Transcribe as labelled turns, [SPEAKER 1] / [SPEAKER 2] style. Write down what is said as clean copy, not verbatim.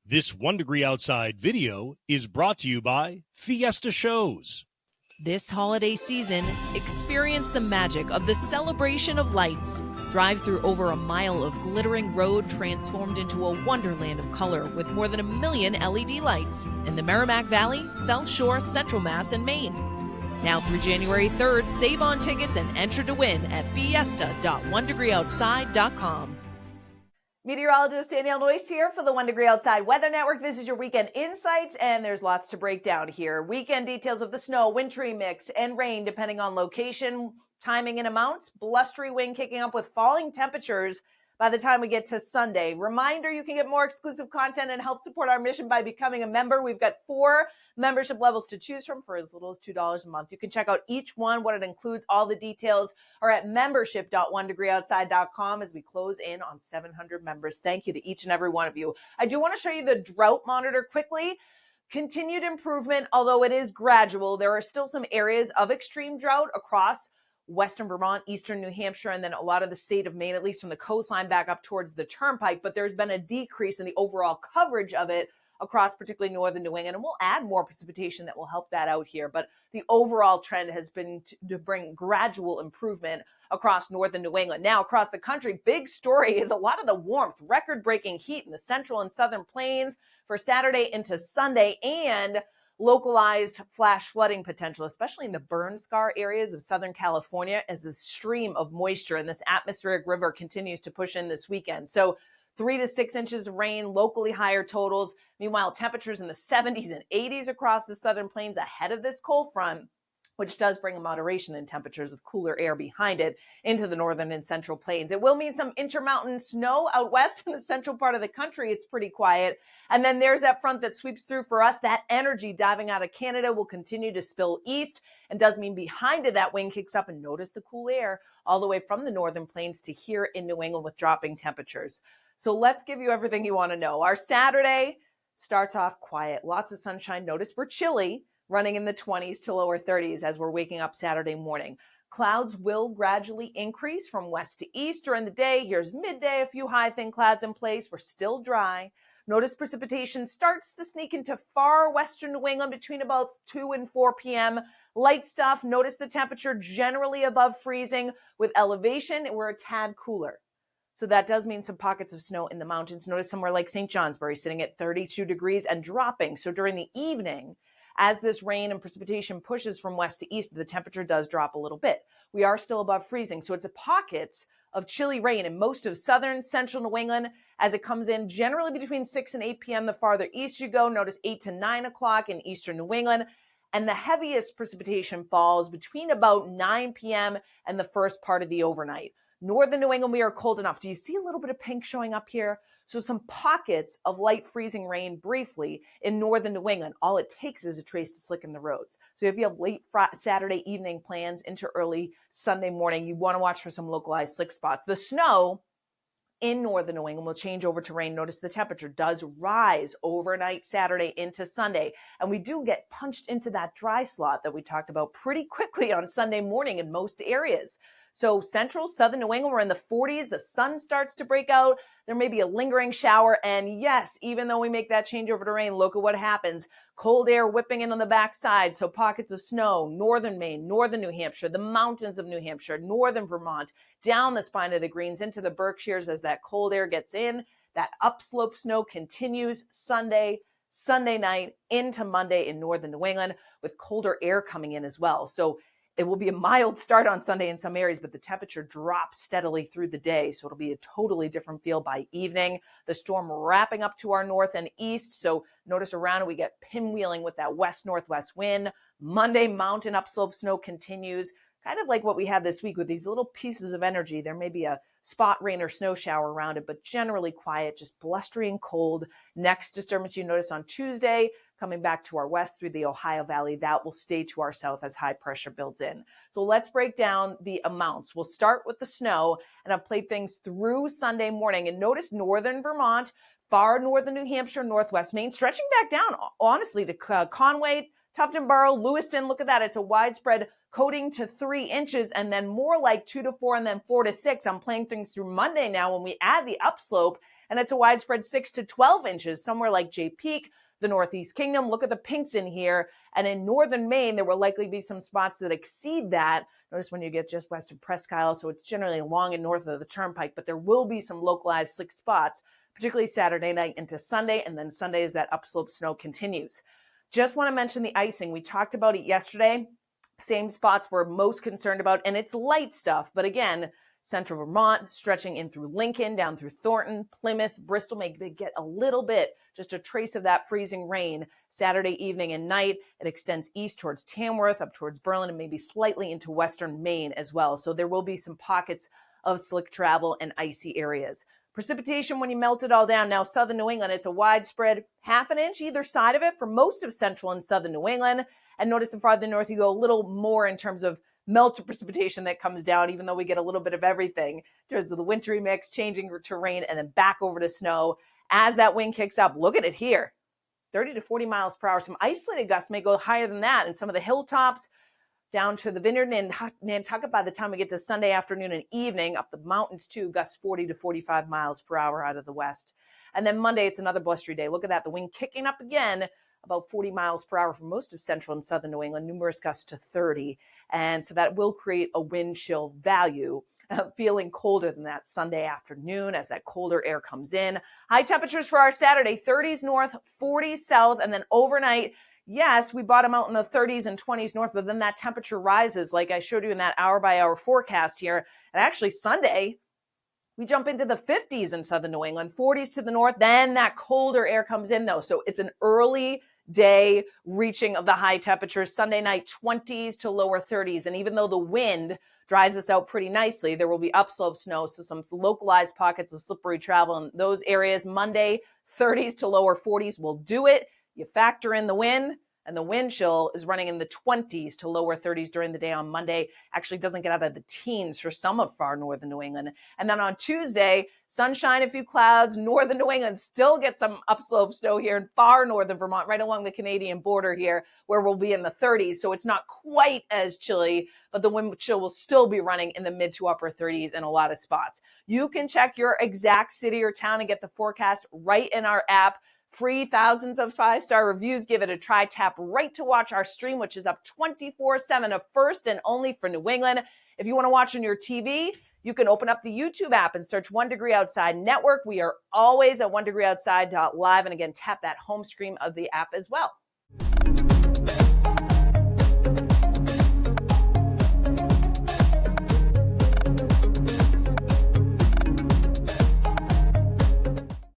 [SPEAKER 1] This 1 Degree Outside video is brought to you by Fiesta Shows.
[SPEAKER 2] This holiday season, experience the magic of the celebration of lights. Drive through over a mile of glittering road transformed into a wonderland of color with more than 1 million LED lights in the Merrimack Valley, South Shore, Central Mass, and Maine. Now through January 3rd, save on tickets and enter to win at fiesta.onedegreeoutside.com.
[SPEAKER 3] Meteorologist Danielle here for the 1 Degree Outside Weather Network. This is your weekend insights, and there's lots to break down here. Weekend details of the snow, wintry mix, and rain depending on location, timing, and amounts. Blustery wind kicking up with falling temperatures by the time we get to Sunday. Reminder, you can get more exclusive content and help support our mission by becoming a member. We've got 4 membership levels to choose from for as little as $2 a month. You can check out each one, what it includes, all the details are at membership.onedegreeoutside.com as we close in on 700 members. Thank you to each and every one of you. I do want to show you the drought monitor quickly. Continued improvement, although it is gradual. There are still some areas of extreme drought across western Vermont, eastern New Hampshire, and then a lot of the state of Maine, at least from the coastline back up towards the turnpike. But there's been a decrease in the overall coverage of it across particularly northern New England, and we'll add more precipitation that will help that out here. But the overall trend has been to bring gradual improvement across northern New England. Now, across the country, big story is a lot of the warmth, record-breaking heat in the central and southern plains for Saturday into Sunday, and localized flash flooding potential, especially in the burn scar areas of Southern California, as the stream of moisture in this atmospheric river continues to push in this weekend. So 3 to 6 inches of rain, locally higher totals. Meanwhile, temperatures in the 70s and 80s across the southern plains ahead of this cold front, which does bring a moderation in temperatures with cooler air behind it into the northern and central plains. It will mean some intermountain snow out west in the central part of the country. It's pretty quiet. And then there's that front that sweeps through for us. That energy diving out of Canada will continue to spill east, and does mean behind it that wind kicks up, and notice the cool air all the way from the northern plains to here in New England with dropping temperatures. So let's give you everything you want to know. Our Saturday starts off quiet. Lots of sunshine. Notice we're chilly, running in the 20s to lower 30s as we're waking up Saturday morning. Clouds will gradually increase from west to east during the day. Here's midday, a few high thin clouds in place. We're still dry. Notice precipitation starts to sneak into far western New England between about 2 and 4 p.m. Light stuff. Notice the temperature generally above freezing. With elevation, we're a tad cooler. So that does mean some pockets of snow in the mountains. Notice somewhere like St. Johnsbury sitting at 32 degrees and dropping. So during the evening, as this rain and precipitation pushes from west to east, the temperature does drop a little bit. We are still above freezing, so it's a pockets of chilly rain in most of southern, central New England as it comes in generally between 6 and 8 p.m. the farther east you go. Notice 8 to 9 o'clock in eastern New England. And the heaviest precipitation falls between about 9 p.m. and the first part of the overnight. Northern New England, we are cold enough. Do you see a little bit of pink showing up here? So some pockets of light freezing rain briefly in northern New England. All it takes is a trace to slicken the roads. So if you have late Saturday evening plans into early Sunday morning, you want to watch for some localized slick spots. The snow in northern New England will change over to rain. Notice the temperature does rise overnight Saturday into Sunday. And we do get punched into that dry slot that we talked about pretty quickly on Sunday morning in most areas. So central, southern New England, we're in the 40s. The sun starts to break out. There may be a lingering shower. And yes, even though we make that change over to rain, look at what happens. Cold air whipping in on the backside. So pockets of snow, northern Maine, northern New Hampshire, the mountains of New Hampshire, northern Vermont, down the spine of the Greens into the Berkshires as that cold air gets in. That upslope snow continues Sunday night into Monday in northern New England with colder air coming in as well. So it will be a mild start on Sunday in some areas, but the temperature drops steadily through the day. So it'll be a totally different feel by evening. The storm wrapping up to our north and east. So notice around it, we get pinwheeling with that west-northwest wind. Monday, mountain upslope snow continues, kind of like what we had this week with these little pieces of energy. There may be a spot rain or snow shower around it, but generally quiet, just blustery and cold. Next disturbance you notice on Tuesday, coming back to our west through the Ohio Valley, that will stay to our south as high pressure builds in. So let's break down the amounts. We'll start with the snow, and I've played things through Sunday morning. And notice northern Vermont, far northern New Hampshire, northwest Maine, stretching back down, honestly, to Conway, Tufton Borough, Lewiston. Look at that. It's a widespread coating to 3 inches, and then more like 2 to 4 and then 4 to 6. I'm playing things through Monday now when we add the upslope and it's a widespread 6 to 12 inches, somewhere like Jay Peak, the Northeast Kingdom. Look at the pinks in here. And in northern Maine, there will likely be some spots that exceed that. Notice when you get just west of Presque Isle, so it's generally along and north of the Turnpike, but there will be some localized slick spots, particularly Saturday night into Sunday, and then Sunday as that upslope snow continues. Just want to mention the icing. We talked about it yesterday. Same spots we're most concerned about, and it's light stuff. But again, central Vermont, stretching in through Lincoln, down through Thornton, Plymouth, Bristol may get a little bit, just a trace of that freezing rain Saturday evening and night. It extends east towards Tamworth, up towards Berlin, and maybe slightly into western Maine as well. So there will be some pockets of slick travel and icy areas. Precipitation when you melt it all down. Now, southern New England, it's a widespread half an inch either side of it for most of central and southern New England. And notice the farther north you go, a little more in terms of melted precipitation that comes down, even though we get a little bit of everything in terms of the wintry mix, changing to rain, and then back over to snow as that wind kicks up. Look at it here, 30 to 40 miles per hour. Some isolated gusts may go higher than that, and some of the hilltops down to the Vineyard and Nantucket by the time we get to Sunday afternoon and evening, up the mountains too, gusts 40 to 45 miles per hour out of the west. And then Monday, it's another blustery day. Look at that, the wind kicking up again, about 40 miles per hour for most of central and southern New England, numerous gusts to 30. And so that will create a wind chill value, feeling colder than that Sunday afternoon as that colder air comes in. High temperatures for our Saturday, 30s north, 40s south, and then overnight, yes, we bottom out in the 30s and 20s north, but then that temperature rises like I showed you in that hour-by-hour forecast here. And actually Sunday, we jump into the 50s in southern New England, 40s to the north. Then that colder air comes in, though. So it's an early day reaching of the high temperatures. Sunday night, 20s to lower 30s. And even though the wind dries us out pretty nicely, there will be upslope snow, so some localized pockets of slippery travel in those areas. Monday, 30s to lower 40s will do it. You factor in the wind, and the wind chill is running in the 20s to lower 30s during the day on Monday. Actually doesn't get out of the teens for some of far northern New England. And then on Tuesday, sunshine, a few clouds. Northern New England still get some upslope snow here in far northern Vermont, right along the Canadian border here, where we'll be in the 30s. So it's not quite as chilly, but the wind chill will still be running in the mid to upper 30s in a lot of spots. You can check your exact city or town and get the forecast right in our app. Free, thousands of 5-star reviews. Give it a try. Tap right to watch our stream, which is up 24/7, a first and only for New England. If you want to watch on your TV, you can open up the YouTube app and search 1 Degree Outside Network. We are always at 1degreeoutside.live. And again, tap that home screen of the app as well.